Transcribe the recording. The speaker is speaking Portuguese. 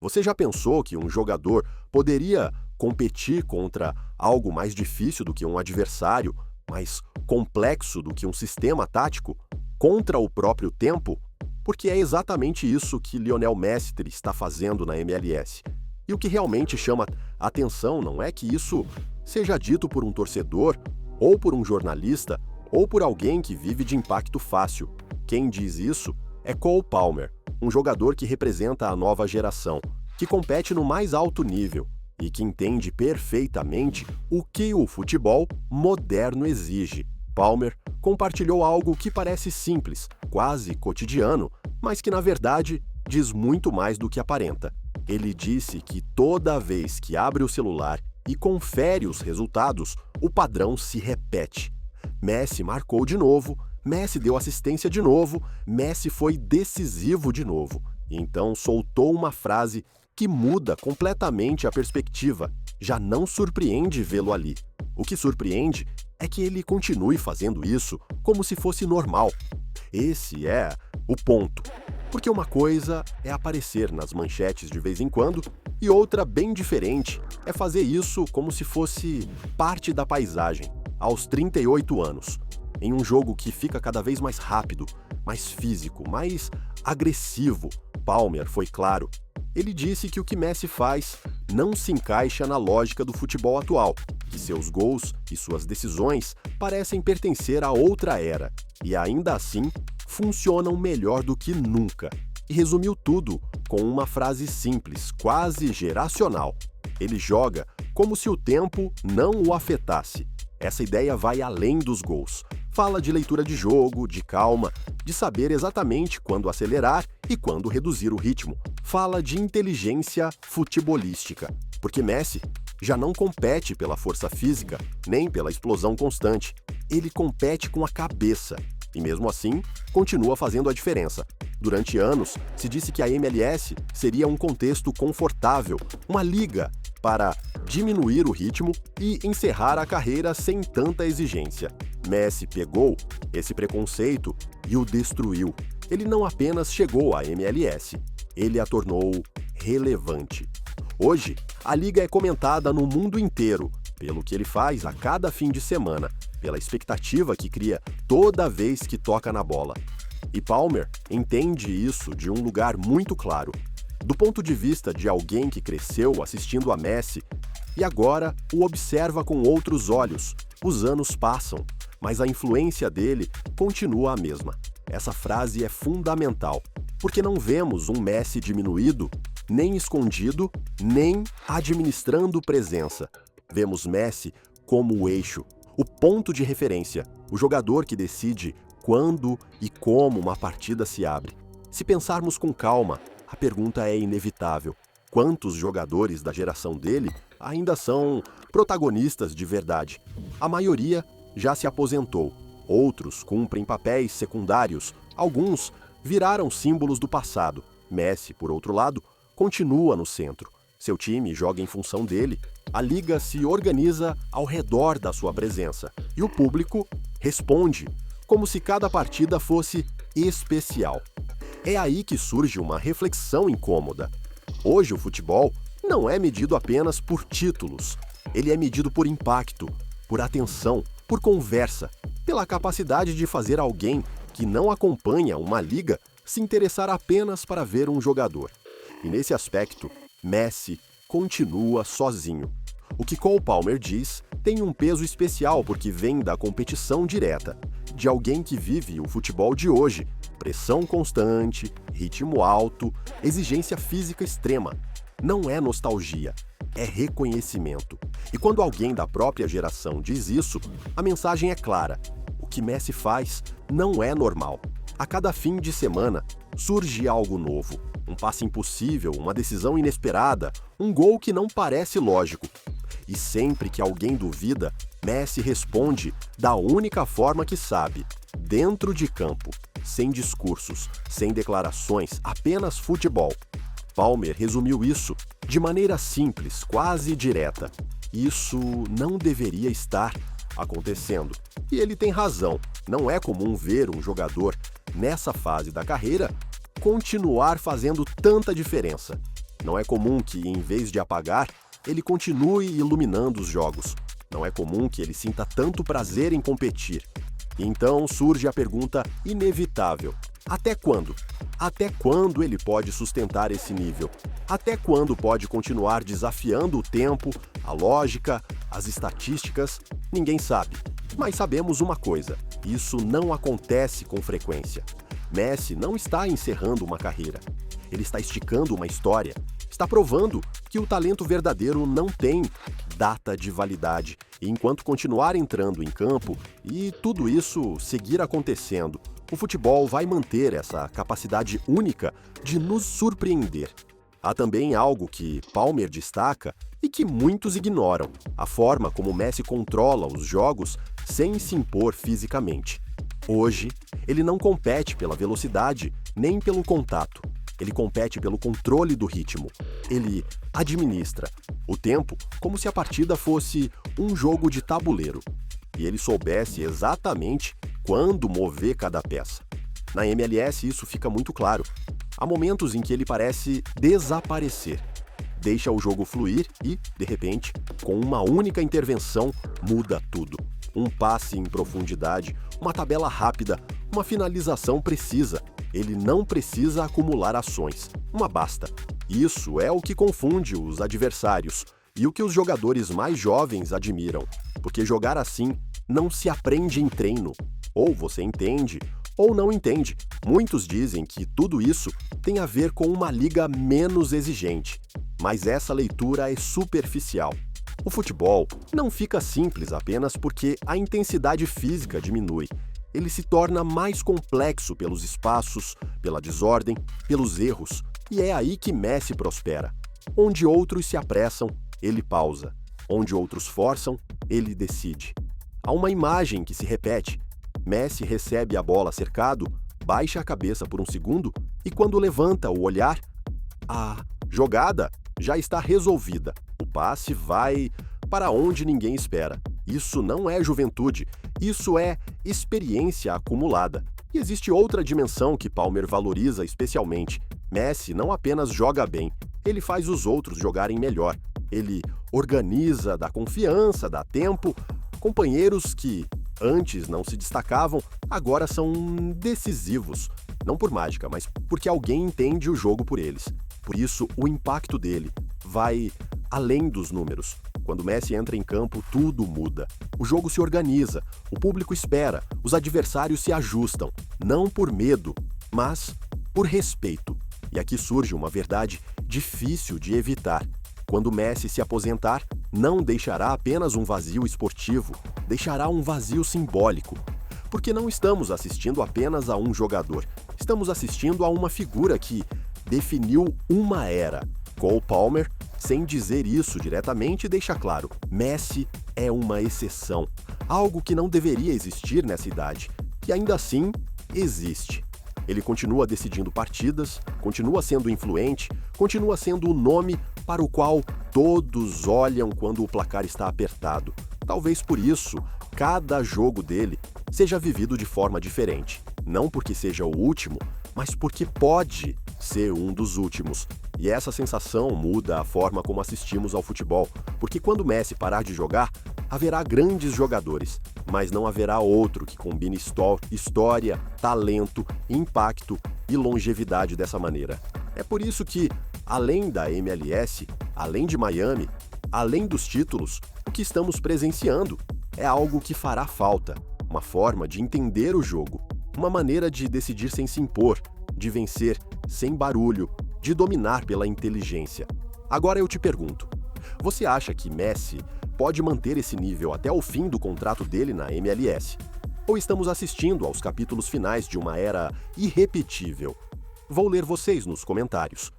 Você já pensou que um jogador poderia competir contra algo mais difícil do que um adversário, mais complexo do que um sistema tático, contra o próprio tempo? Porque é exatamente isso que Lionel Messi está fazendo na MLS. E o que realmente chama atenção não é que isso seja dito por um torcedor, ou por um jornalista, ou por alguém que vive de impacto fácil. Quem diz isso é Cole Palmer, um jogador que representa a nova geração, que compete no mais alto nível e que entende perfeitamente o que o futebol moderno exige. Palmer compartilhou algo que parece simples, quase cotidiano, mas que na verdade diz muito mais do que aparenta. Ele disse que toda vez que abre o celular e confere os resultados, o padrão se repete. Messi marcou de novo, Messi deu assistência de novo, Messi foi decisivo de novo. Então soltou uma frase que muda completamente a perspectiva. Já não surpreende vê-lo ali. O que surpreende é que ele continue fazendo isso como se fosse normal. Esse é o ponto. Porque uma coisa é aparecer nas manchetes de vez em quando e outra bem diferente é fazer isso como se fosse parte da paisagem, aos 38 anos, em um jogo que fica cada vez mais rápido, mais físico, mais agressivo. Palmer foi claro. Ele disse que o que Messi faz não se encaixa na lógica do futebol atual, que seus gols e suas decisões parecem pertencer a outra era, e ainda assim funcionam melhor do que nunca. E resumiu tudo com uma frase simples, quase geracional. Ele joga como se o tempo não o afetasse. Essa ideia vai além dos gols. Fala de leitura de jogo, de calma, de saber exatamente quando acelerar e quando reduzir o ritmo. Fala de inteligência futebolística, porque Messi já não compete pela força física, nem pela explosão constante. Ele compete com a cabeça. E mesmo assim, continua fazendo a diferença. Durante anos, se disse que a MLS seria um contexto confortável, uma liga para diminuir o ritmo e encerrar a carreira sem tanta exigência. Messi pegou esse preconceito e o destruiu. Ele não apenas chegou à MLS, ele a tornou relevante. Hoje, a liga é comentada no mundo inteiro pelo que ele faz a cada fim de semana, pela expectativa que cria toda vez que toca na bola. E Palmer entende isso de um lugar muito claro. Do ponto de vista de alguém que cresceu assistindo a Messi e agora o observa com outros olhos. Os anos passam, mas a influência dele continua a mesma. Essa frase é fundamental, porque não vemos um Messi diminuído, nem escondido, nem administrando presença. Vemos Messi como o eixo, o ponto de referência, o jogador que decide quando e como uma partida se abre. Se pensarmos com calma, a pergunta é inevitável. Quantos jogadores da geração dele ainda são protagonistas de verdade? A maioria já se aposentou. Outros cumprem papéis secundários. Alguns viraram símbolos do passado. Messi, por outro lado, continua no centro. Seu time joga em função dele. A liga se organiza ao redor da sua presença. E o público responde, como se cada partida fosse especial. É aí que surge uma reflexão incômoda. Hoje o futebol não é medido apenas por títulos. Ele é medido por impacto, por atenção, por conversa, pela capacidade de fazer alguém que não acompanha uma liga se interessar apenas para ver um jogador. E nesse aspecto, Messi continua sozinho. O que Cole Palmer diz tem um peso especial porque vem da competição direta, de alguém que vive o futebol de hoje. Pressão constante, ritmo alto, exigência física extrema. Não é nostalgia, é reconhecimento. E quando alguém da própria geração diz isso, a mensagem é clara. O que Messi faz não é normal. A cada fim de semana surge algo novo. Um passe impossível, uma decisão inesperada, um gol que não parece lógico. E sempre que alguém duvida, Messi responde da única forma que sabe, dentro de campo, sem discursos, sem declarações, apenas futebol. Palmer resumiu isso de maneira simples, quase direta. Isso não deveria estar acontecendo. E ele tem razão. Não é comum ver um jogador, nessa fase da carreira, continuar fazendo tanta diferença. Não é comum que, em vez de apagar, ele continue iluminando os jogos. Não é comum que ele sinta tanto prazer em competir. E então surge a pergunta inevitável: até quando? Até quando ele pode sustentar esse nível? Até quando pode continuar desafiando o tempo, a lógica, as estatísticas? Ninguém sabe. Mas sabemos uma coisa: isso não acontece com frequência. Messi não está encerrando uma carreira. Ele está esticando uma história. Está provando que o talento verdadeiro não tem data de validade. E enquanto continuar entrando em campo e tudo isso seguir acontecendo, o futebol vai manter essa capacidade única de nos surpreender. Há também algo que Palmer destaca e que muitos ignoram: a forma como Messi controla os jogos sem se impor fisicamente. Hoje, ele não compete pela velocidade nem pelo contato. Ele compete pelo controle do ritmo. Ele administra o tempo como se a partida fosse um jogo de tabuleiro e ele soubesse exatamente quando mover cada peça. Na MLS isso fica muito claro. Há momentos em que ele parece desaparecer. Deixa o jogo fluir e, de repente, com uma única intervenção, muda tudo. Um passe em profundidade, uma tabela rápida, uma finalização precisa. Ele não precisa acumular ações. Uma basta. Isso é o que confunde os adversários e o que os jogadores mais jovens admiram. Porque jogar assim não se aprende em treino. Ou você entende, ou não entende. Muitos dizem que tudo isso tem a ver com uma liga menos exigente. Mas essa leitura é superficial. O futebol não fica simples apenas porque a intensidade física diminui. Ele se torna mais complexo pelos espaços, pela desordem, pelos erros. E é aí que Messi prospera. Onde outros se apressam, ele pausa. Onde outros forçam, ele decide. Há uma imagem que se repete. Messi recebe a bola cercado, baixa a cabeça por um segundo e quando levanta o olhar, a jogada já está resolvida. O passe vai para onde ninguém espera. Isso não é juventude, isso é experiência acumulada. E existe outra dimensão que Palmer valoriza especialmente. Messi não apenas joga bem, ele faz os outros jogarem melhor. Ele organiza, dá confiança, dá tempo. Companheiros que antes não se destacavam, agora são decisivos. Não por mágica, mas porque alguém entende o jogo por eles. Por isso, o impacto dele vai além dos números. Quando Messi entra em campo, tudo muda. O jogo se organiza, o público espera, os adversários se ajustam. Não por medo, mas por respeito. E aqui surge uma verdade difícil de evitar. Quando Messi se aposentar, não deixará apenas um vazio esportivo, deixará um vazio simbólico. Porque não estamos assistindo apenas a um jogador, estamos assistindo a uma figura que definiu uma era. Cole Palmer, sem dizer isso diretamente, deixa claro: Messi é uma exceção, algo que não deveria existir nessa idade, e ainda assim existe. Ele continua decidindo partidas, continua sendo influente, continua sendo o nome para o qual todos olham quando o placar está apertado. Talvez por isso, cada jogo dele seja vivido de forma diferente. Não porque seja o último, mas porque pode ser um dos últimos. E essa sensação muda a forma como assistimos ao futebol, porque quando Messi parar de jogar, haverá grandes jogadores, mas não haverá outro que combine história, talento, impacto e longevidade dessa maneira. É por isso que, além da MLS, além de Miami, além dos títulos, o que estamos presenciando é algo que fará falta, uma forma de entender o jogo, uma maneira de decidir sem se impor, de vencer sem barulho, de dominar pela inteligência. Agora eu te pergunto, você acha que Messi pode manter esse nível até o fim do contrato dele na MLS? Ou estamos assistindo aos capítulos finais de uma era irrepetível? Vou ler vocês nos comentários.